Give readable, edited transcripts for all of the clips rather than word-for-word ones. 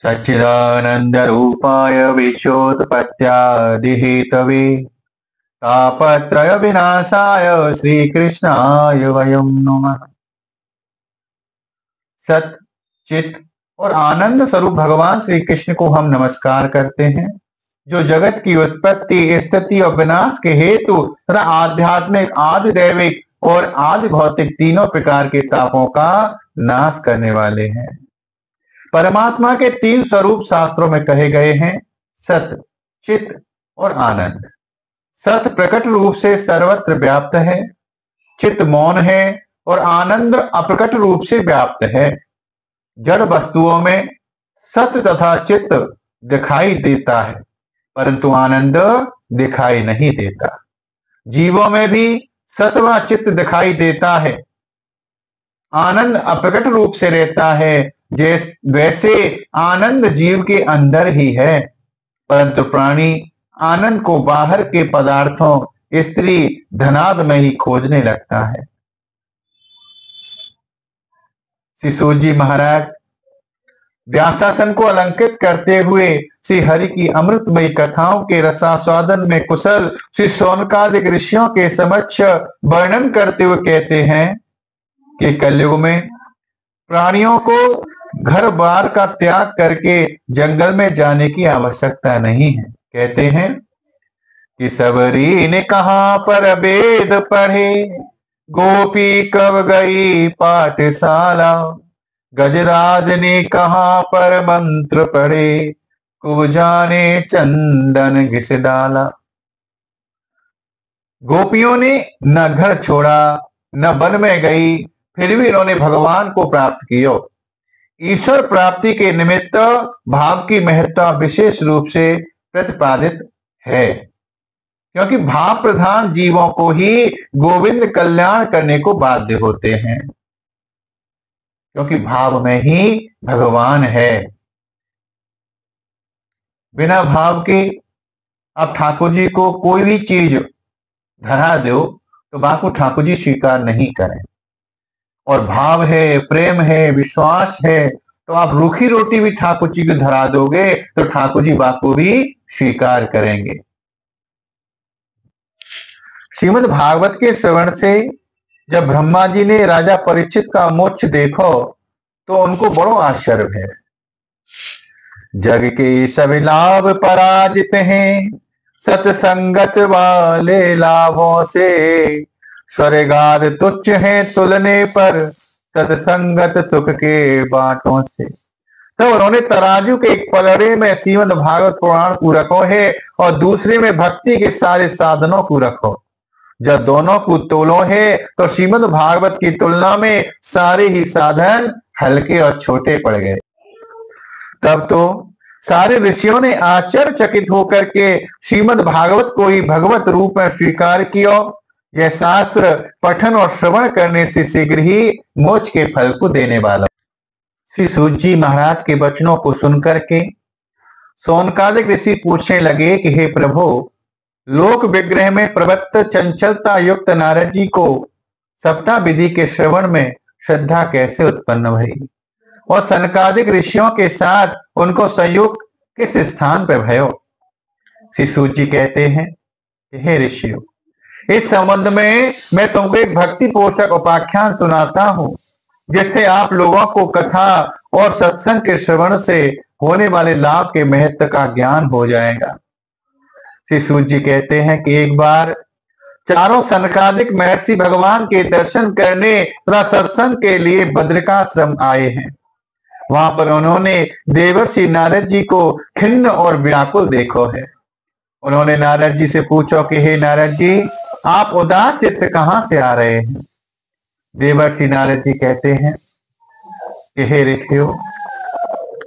सच्चिदानंद रूपाय विश्वोत्पत्त्यादिहेतवे तापत्रय विनाशाय श्री कृष्णाय वयं नमः। सत, चित और आनंद स्वरूप भगवान श्री कृष्ण को हम नमस्कार करते हैं, जो जगत की उत्पत्ति, स्थिति और विनाश के हेतु तथा आध्यात्मिक, आदि दैविक और आदि भौतिक तीनों प्रकार के तापों का नाश करने वाले हैं। परमात्मा के तीन स्वरूप शास्त्रों में कहे गए हैं, सत, चित और आनंद। सत प्रकट रूप से सर्वत्र व्याप्त है, चित मौन है और आनंद अप्रकट रूप से व्याप्त है। जड़ वस्तुओं में सत तथा चित दिखाई देता है, परंतु आनंद दिखाई नहीं देता। जीवों में भी सत व चित दिखाई देता है, आनंद अप्रकट रूप से रहता है। वैसे आनंद जीव के अंदर ही है, परंतु प्राणी आनंद को बाहर के पदार्थों, स्त्री, धनाद में ही खोजने लगता है। श्री सूत जी महाराज व्यासासन को अलंकृत करते हुए श्री हरि की अमृतमयी कथाओं के रसास्वादन में कुशल श्री शौनकादिक ऋषियों के समक्ष वर्णन करते हुए कहते हैं कि कलयुग में प्राणियों को घर बार का त्याग करके जंगल में जाने की आवश्यकता नहीं है। कहते हैं कि सबरी ने कहाँ पर वेद पढ़े, गोपी कब गई पाठशाला, गजराज ने कहाँ पर मंत्र पढ़े, कुजाने चंदन घिस डाला। गोपियों ने न घर छोड़ा न वन में गई, फिर भी इन्होंने भगवान को प्राप्त किया। ईश्वर प्राप्ति के निमित्त भाव की महत्ता विशेष रूप से प्रतिपादित है, क्योंकि भाव प्रधान जीवों को ही गोविंद कल्याण करने को बाध्य होते हैं, क्योंकि भाव में ही भगवान है। बिना भाव के आप ठाकुर जी को कोई भी चीज धरा दो तो बात को ठाकुर जी स्वीकार नहीं करें, और भाव है, प्रेम है, विश्वास है, तो आप रूखी रोटी भी ठाकुर जी को धरा दोगे तो ठाकुर जी बात को भी स्वीकार करेंगे। श्रीमद् भागवत के श्रवण से जब ब्रह्मा जी ने राजा परीक्षित का मोक्ष देखो तो उनको बड़ो आश्चर्य है। जग के सभी लाभ पराजित हैं, सतसंगत वाले लाभों से, स्वर्गाद तुच्छ है तुलने पर, सत्संगत सुख के बाटों से। तो उन्होंने तराजू के एक पलड़े में श्रीमद् भागवत पुराण को रखो है और दूसरे में भक्ति के सारे साधनों को रखो। जब दोनों को तोलो है तो श्रीमद् भागवत की तुलना में सारे ही साधन हल्के और छोटे पड़ गए। तब तो सारे ऋषियों ने आश्चर्यचकित होकर के श्रीमद् भागवत को ही भगवत रूप में स्वीकार किया। यह शास्त्र पठन और श्रवण करने से शीघ्र ही मोक्ष के फल को देने वाला। श्री सूत जी महाराज के वचनों को सुनकर के शौनकादिक ऋषि पूछने लगे कि हे प्रभु, लोक विग्रह में प्रवृत्त चंचलता युक्त नारद जी को सप्ताह विधि के श्रवण में श्रद्धा कैसे उत्पन्न भई, और सनकादिक ऋषियों के साथ उनको संयोग किस स्थान पर भयो। श्री सूत जी कहते हैं कि हे ऋषियों, इस संबंध में मैं तुमको एक भक्ति पोषक उपाख्यान सुनाता हूं, जिससे आप लोगों को कथा और सत्संग के श्रवण से होने वाले लाभ के महत्व का ज्ञान हो जाएगा। श्री सूत जी कहते हैं कि एक बार चारों सनकादिक महर्षि भगवान के दर्शन करने तथा सत्संग के लिए बद्रिकाश्रम आए हैं। वहां पर उन्होंने देवर्षि नारद जी को खिन्न और व्याकुल देखो है। उन्होंने नारद जी से पूछो कि हे नारद जी, आप उदास चित्त कहां से आ रहे हैं। देवर्षि नारद जी कहते हैं कि हे ऋषियों,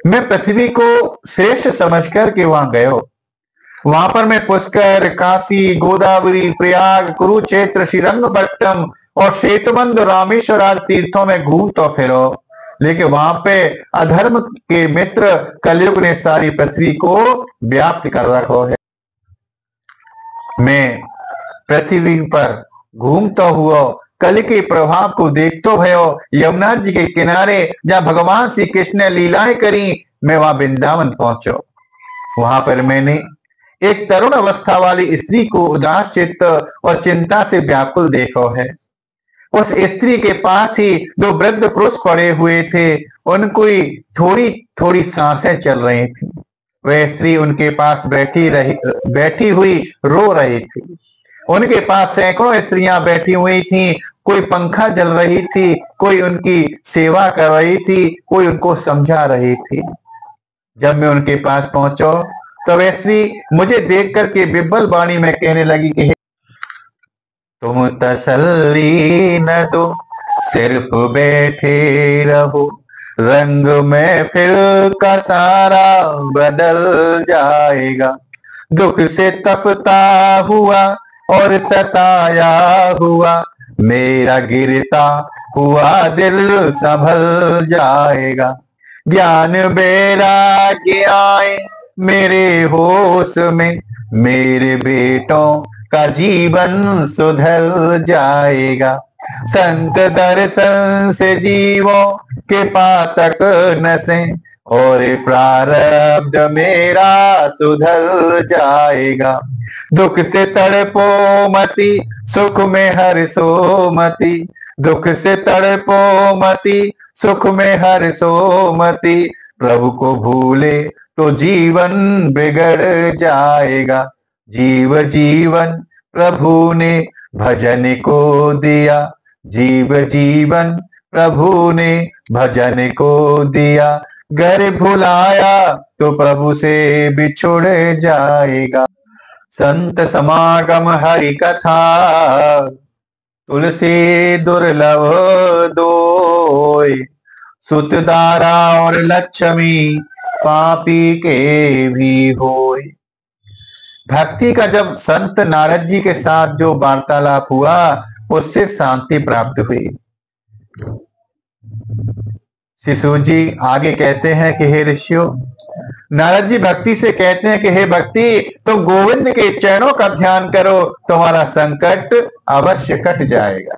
मैं पृथ्वी को श्रेष्ठ समझकर के वहां गयो। वहां पर मैं पुष्कर, काशी, गोदावरी, प्रयाग, कुरुक्षेत्र, श्रीरंगपट्टनम और श्वेतबंध, रामेश्वर आदि तीर्थों में घूम तो फिरो, लेकिन वहां पे अधर्म के मित्र कलयुग ने सारी पृथ्वी को व्याप्त कर रखो है। मैं पृथ्वी पर घूमता हुआ कलि के प्रभाव को देखते भयो यमुना जी के किनारे, जहां भगवान श्री कृष्ण ने लीलाएं करी, मैं वहां वृंदावन पहुंचो। वहां पर मैंने एक तरुण अवस्था वाली स्त्री को उदास चित्त और चिंता से व्याकुल देखो है। उस स्त्री के पास ही दो वृद्ध पुरुष पड़े हुए थे, उनको थोड़ी थोड़ी सांसें चल रही थी। वह स्त्री उनके पास बैठी हुई रो रही थी। उनके पास सैकड़ों स्त्रियां बैठी हुई थी, कोई पंखा जल रही थी, कोई उनकी सेवा कर रही थी, कोई उनको समझा रही थी। जब मैं उनके पास पहुंचो तो वह स्त्री मुझे देख करके विब्बल वाणी में कहने लगी कि तुम तसल्ली न दो, सिर्फ बैठे रहो, रंग में फिर का सारा बदल जाएगा। दुख से तपता हुआ और सताया हुआ मेरा गिरता हुआ दिल संभल जाएगा। ज्ञान वैराग्य आए मेरे होश में, मेरे बेटों का जीवन सुधर जाएगा। संत दर्शन से जीवों के पातक नसे और प्रारब्ध मेरा सुधर जाएगा। दुख से तड़पो मति, सुख में हर्षो मति, दुख से तड़पो मति, सुख में हर्षो मति। प्रभु को भूले तो जीवन बिगड़ जाएगा। जीव जीवन प्रभु ने भजन को दिया, जीव जीवन प्रभु ने भजन को दिया। घर भुलाया तो प्रभु से बिछुड़ जाएगा। संत समागम हरि कथा, तुलसी दुर्लभ दोय। सुत दारा और लक्ष्मी पापी के भी होय। भक्ति का जब संत नारद जी के साथ जो वार्तालाप हुआ, उससे शांति प्राप्त हुई। शिशु जी आगे कहते हैं कि हे ऋषियों, नारद जी भक्ति से कहते हैं कि हे भक्ति, तुम गोविंद के चरणों का ध्यान करो, तुम्हारा संकट अवश्य कट जाएगा।